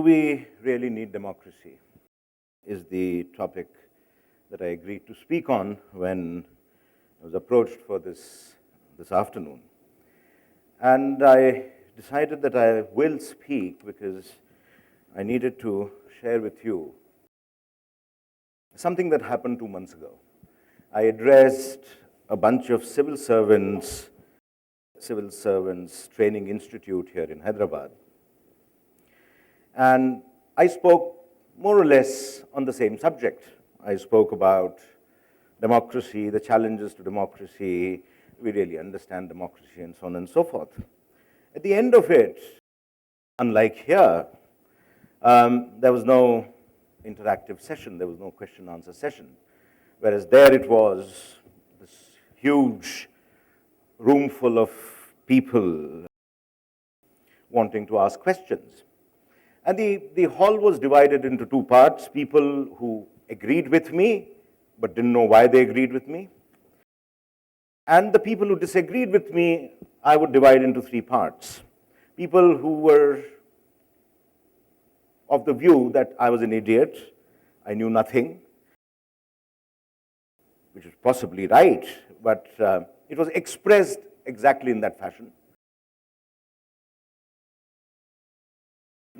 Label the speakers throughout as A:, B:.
A: Do we really need democracy? Is the topic that I agreed to speak on when I was approached for this afternoon. And I decided that I will speak because I needed to share with you something that happened 2 months ago. I addressed a bunch of civil servants training institute here in Hyderabad. And I spoke more or less on the same subject. I spoke about democracy, the challenges to democracy, we really understand democracy, and so on and so forth. At the end of it, unlike here, there was no interactive session, there was no question-answer session, whereas there it was this huge room full of people wanting to ask questions. And the hall was divided into two parts: people who agreed with me but didn't know why they agreed with me, and the people who disagreed with me, I would divide into three parts. People who were of the view that I was an idiot, I knew nothing, which is possibly right, but it was expressed exactly in that fashion.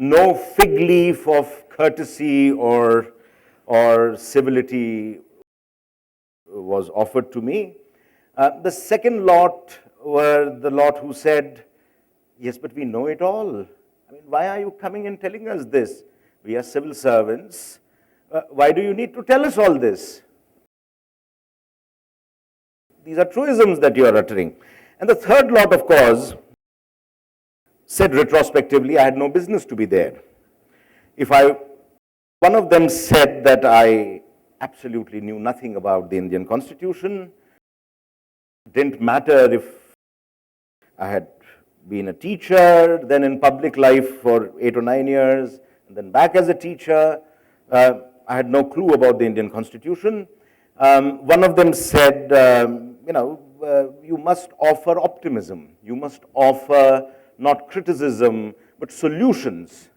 A: No fig leaf of courtesy or civility was offered to me. The second lot were the lot who said, yes, but we know it all. I mean, why are you coming and telling us this? We are civil servants. Why do you need to tell us all this? These are truisms that you are uttering. And the third lot, of course, said retrospectively, I had no business to be there. One of them said that I absolutely knew nothing about the Indian Constitution. It didn't matter if I had been a teacher, then in public life for 8 or 9 years, and then back as a teacher. I had no clue about the Indian Constitution. One of them said, you must offer optimism. You must offer not criticism, but solutions.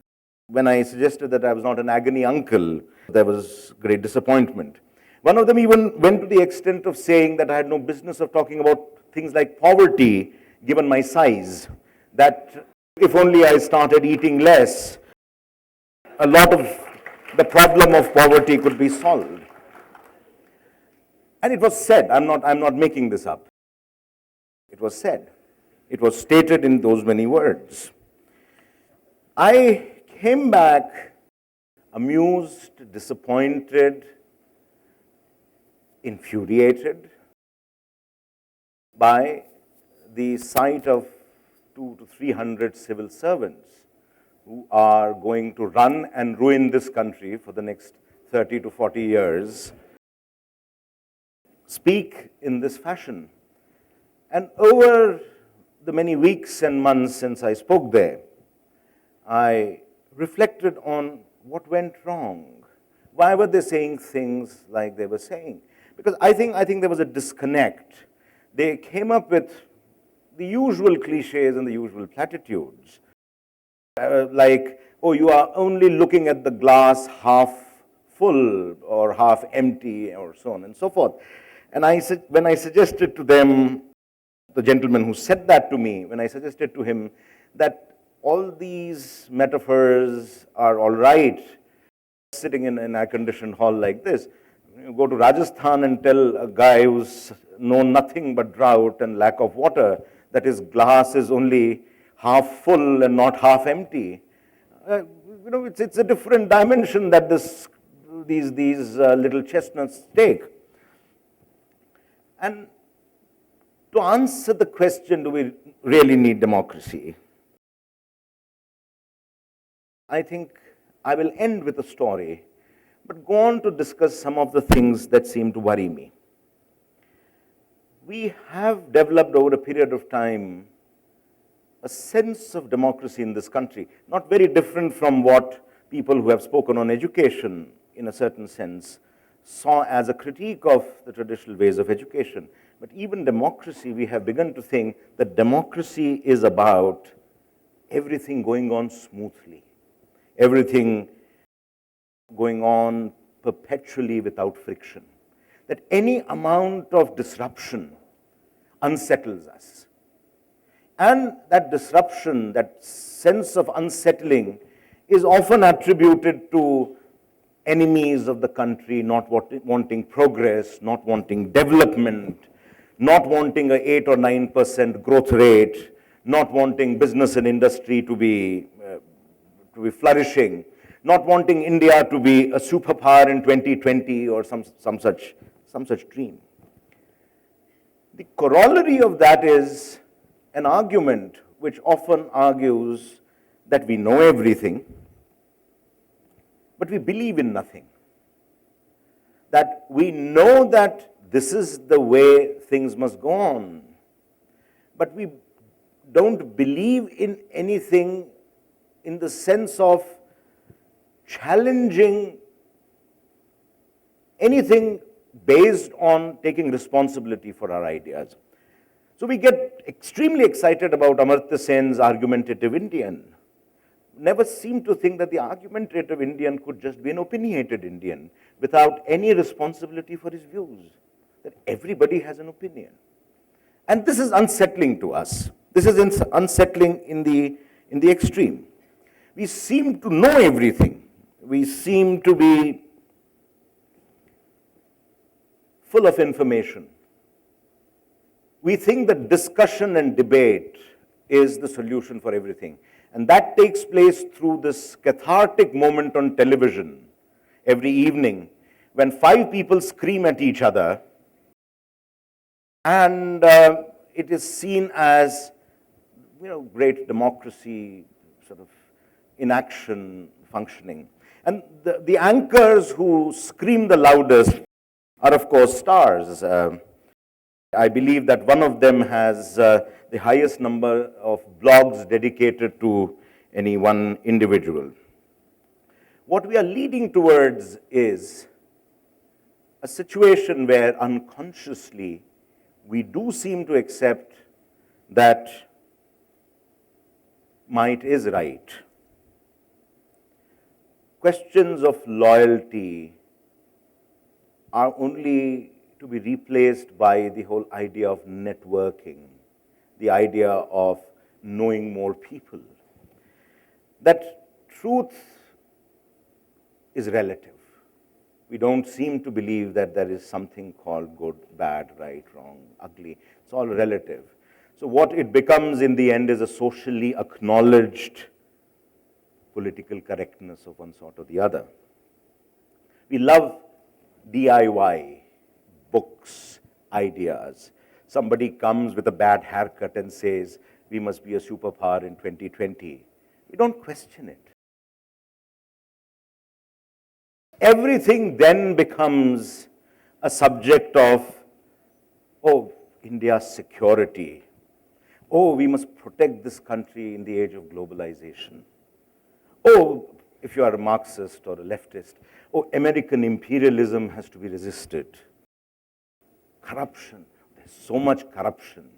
A: When I suggested that I was not an agony uncle, there was great disappointment. One of them even went to the extent of saying that I had no business of talking about things like poverty, given my size, that if only I started eating less, a lot of the problem of poverty could be solved. And it was said, I'm not making this up. It was said. It was stated in those many words. I came back amused, disappointed, infuriated by the sight of 200 to 300 civil servants who are going to run and ruin this country for the next 30 to 40 years speak in this fashion. And over the many weeks and months since I spoke there, I reflected on what went wrong. Why were they saying things like they were saying? Because I think there was a disconnect. They came up with the usual cliches and the usual platitudes, like, oh, you are only looking at the glass half full or half empty, or so on and so forth. And when I suggested to them, the gentleman who said that to me, when I suggested to him that all these metaphors are all right, sitting in an air-conditioned hall like this, you go to Rajasthan and tell a guy who's known nothing but drought and lack of water that his glass is only half full and not half empty. It's a different dimension that these little chestnuts take. And to answer the question, do we really need democracy? I think I will end with a story, but go on to discuss some of the things that seem to worry me. We have developed over a period of time a sense of democracy in this country, not very different from what people who have spoken on education, in a certain sense, saw as a critique of the traditional ways of education. But even democracy, we have begun to think that democracy is about everything going on smoothly. everything going on perpetually without friction. That any amount of disruption unsettles us. And that disruption, that sense of unsettling, is often attributed to enemies of the country not wanting progress, not wanting development, not wanting an 8 or 9% growth rate, not wanting business and industry to be flourishing, not wanting India to be a superpower in 2020 or some such dream. The corollary of that is an argument which often argues that we know everything, but we believe in nothing. That we know that this is the way things must go on, but we don't believe in anything in the sense of challenging anything based on taking responsibility for our ideas. So we get extremely excited about Amartya Sen's argumentative Indian. Never seem to think that the argumentative Indian could just be an opinionated Indian without any responsibility for his views. That everybody has an opinion. And this is unsettling to us. This is unsettling in the extreme. We seem to know everything. We seem to be full of information. We think that discussion and debate is the solution for everything. And that takes place through this cathartic moment on television every evening when 5 people scream at each other, and it is seen as, great democracy sort of in action, functioning. And the anchors who scream the loudest are, of course, stars. I believe that one of them has the highest number of blogs dedicated to any one individual. What we are leading towards is a situation where unconsciously we do seem to accept that might is right. Questions of loyalty are only to be replaced by the whole idea of networking, the idea of knowing more people. That truth is relative. We don't seem to believe that there is something called good, bad, right, wrong, ugly. It's all relative. So what it becomes in the end is a socially acknowledged political correctness of one sort or the other. We love DIY, books, ideas. Somebody comes with a bad haircut and says, we must be a superpower in 2020. We don't question it. Everything then becomes a subject of, India's security. We must protect this country in the age of globalization. If you are a Marxist or a leftist, American imperialism has to be resisted. Corruption, there's so much corruption.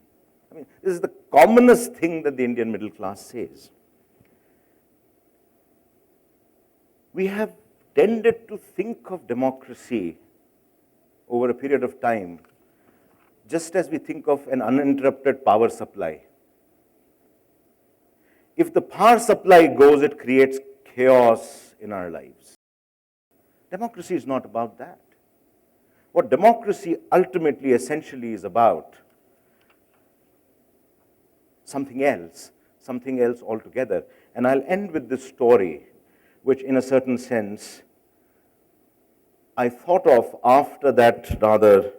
A: This is the commonest thing that the Indian middle class says. We have tended to think of democracy over a period of time just as we think of an uninterrupted power supply. If the power supply goes, it creates chaos in our lives. Democracy is not about that. What democracy ultimately, essentially is about, something else altogether. And I'll end with this story, which in a certain sense, I thought of after that rather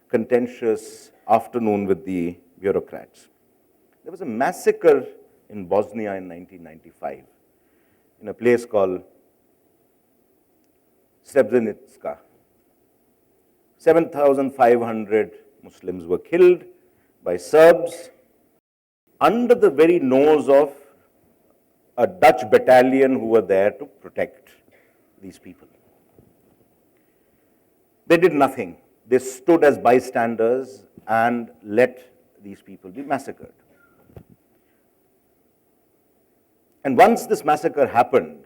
A: contentious afternoon with the bureaucrats. There was a massacre in Bosnia in 1995, in a place called Srebrenica. 7,500 Muslims were killed by Serbs under the very nose of a Dutch battalion who were there to protect these people. They did nothing. They stood as bystanders and let these people be massacred. And once this massacre happened,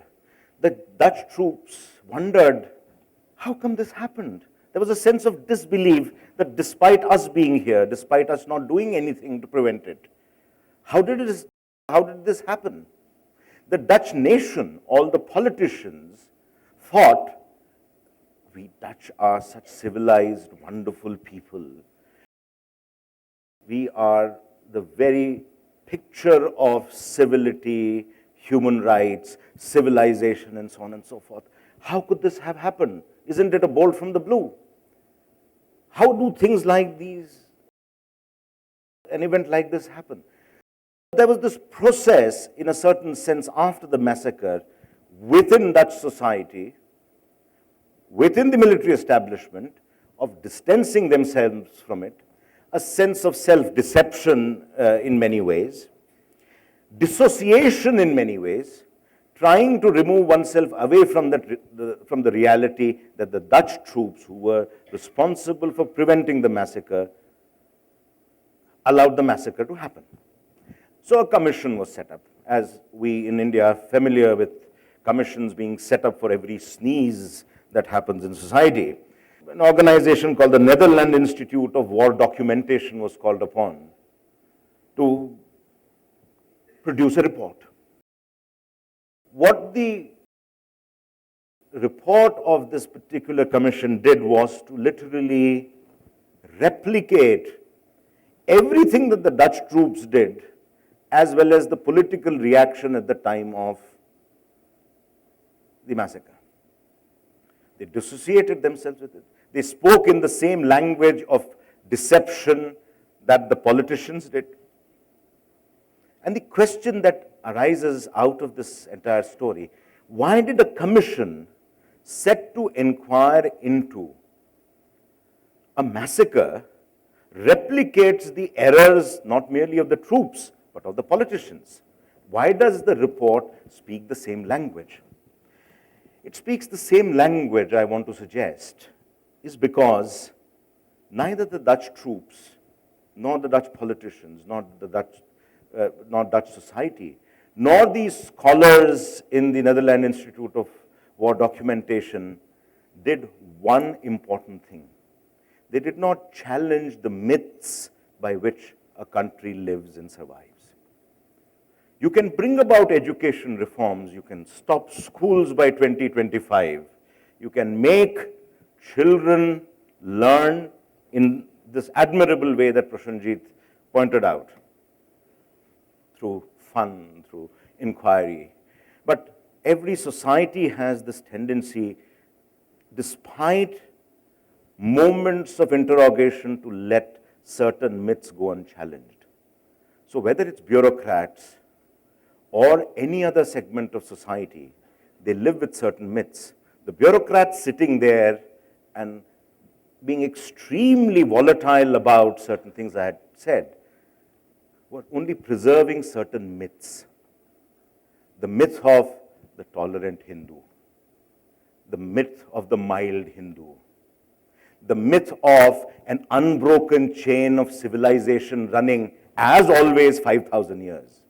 A: the Dutch troops wondered, how come this happened? There was a sense of disbelief that despite us being here, despite us not doing anything to prevent it, how did this happen? The Dutch nation, all the politicians, thought, we Dutch are such civilized, wonderful people. We are the very picture of civility, human rights, civilization, and so on and so forth. How could this have happened? Isn't it a bolt from the blue? How do things like these, an event like this happen? There was this process, in a certain sense, after the massacre, within Dutch society, within the military establishment, of distancing themselves from it, a sense of self-deception in many ways, dissociation in many ways, trying to remove oneself away from the reality that the Dutch troops who were responsible for preventing the massacre allowed the massacre to happen. So a commission was set up, as we in India are familiar with commissions being set up for every sneeze that happens in society. An organization called the Netherlands Institute of War Documentation was called upon to produce a report. What the report of this particular commission did was to literally replicate everything that the Dutch troops did, as well as the political reaction at the time of the massacre. They dissociated themselves with it. They spoke in the same language of deception that the politicians did. And the question that arises out of this entire story, why did a commission set to inquire into a massacre replicates the errors not merely of the troops, but of the politicians? Why does the report speak the same language? It speaks the same language, I want to suggest, is because neither the Dutch troops, nor the Dutch politicians, nor Dutch society, nor these scholars in the Netherlands Institute of War Documentation did one important thing. They did not challenge the myths by which a country lives and survives. You can bring about education reforms, you can stop schools by 2025, you can make children learn in this admirable way that Prashanjit pointed out, through fun, through inquiry. But every society has this tendency, despite moments of interrogation, to let certain myths go unchallenged. So whether it's bureaucrats or any other segment of society, they live with certain myths. The bureaucrats sitting there and being extremely volatile about certain things I had said were only preserving certain myths. The myth of the tolerant Hindu, the myth of the mild Hindu, the myth of an unbroken chain of civilization running, as always, 5,000 years.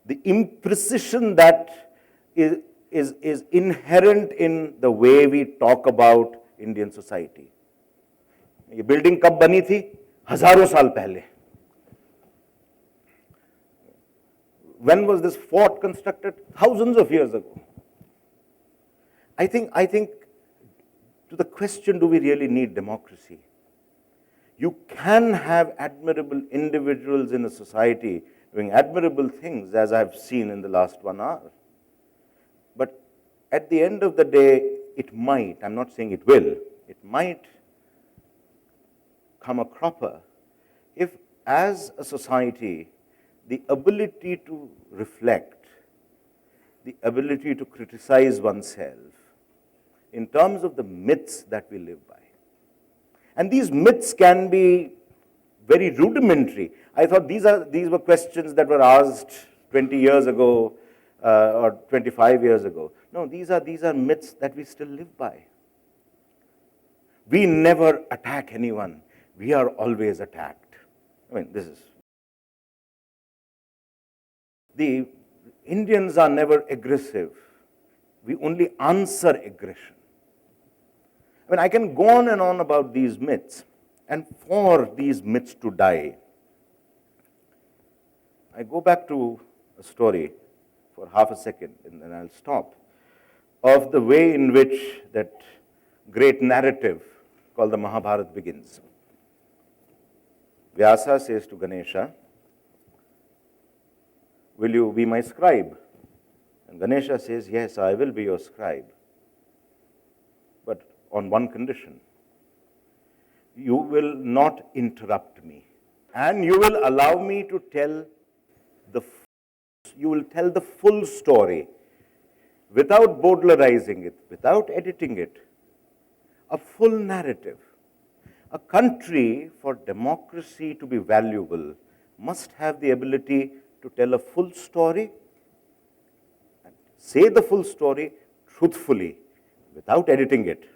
A: The imprecision that is inherent in the way we talk about Indian society. ये building कब बनी थी? हजारों साल पहले. When was this fort constructed? Thousands of years ago. I think to the question, do we really need democracy? You can have admirable individuals in a society doing admirable things, as I've seen in the last 1 hour. But at the end of the day, it might, I'm not saying it will, it might come a cropper if, as a society, the ability to reflect, the ability to criticize oneself in terms of the myths that we live by. And these myths can be very rudimentary. I thought these were questions that were asked 20 years ago or 25 years ago. No, these are myths that we still live by. We never attack anyone. We are always attacked. I mean, this is Indians are never aggressive. We only answer aggression. I mean, I can go on and on about these myths, and for these myths to die, I go back to a story for half a second, and then I'll stop, of the way in which that great narrative called the Mahabharata begins. Vyasa says to Ganesha, "Will you be my scribe?" And Ganesha says, "Yes, I will be your scribe, but on one condition. You will not interrupt me, and you will allow me to tell the full story without bowdlerizing it, without editing it, a full narrative. A country, for democracy to be valuable, must have the ability to tell a full story and say the full story truthfully, without editing it,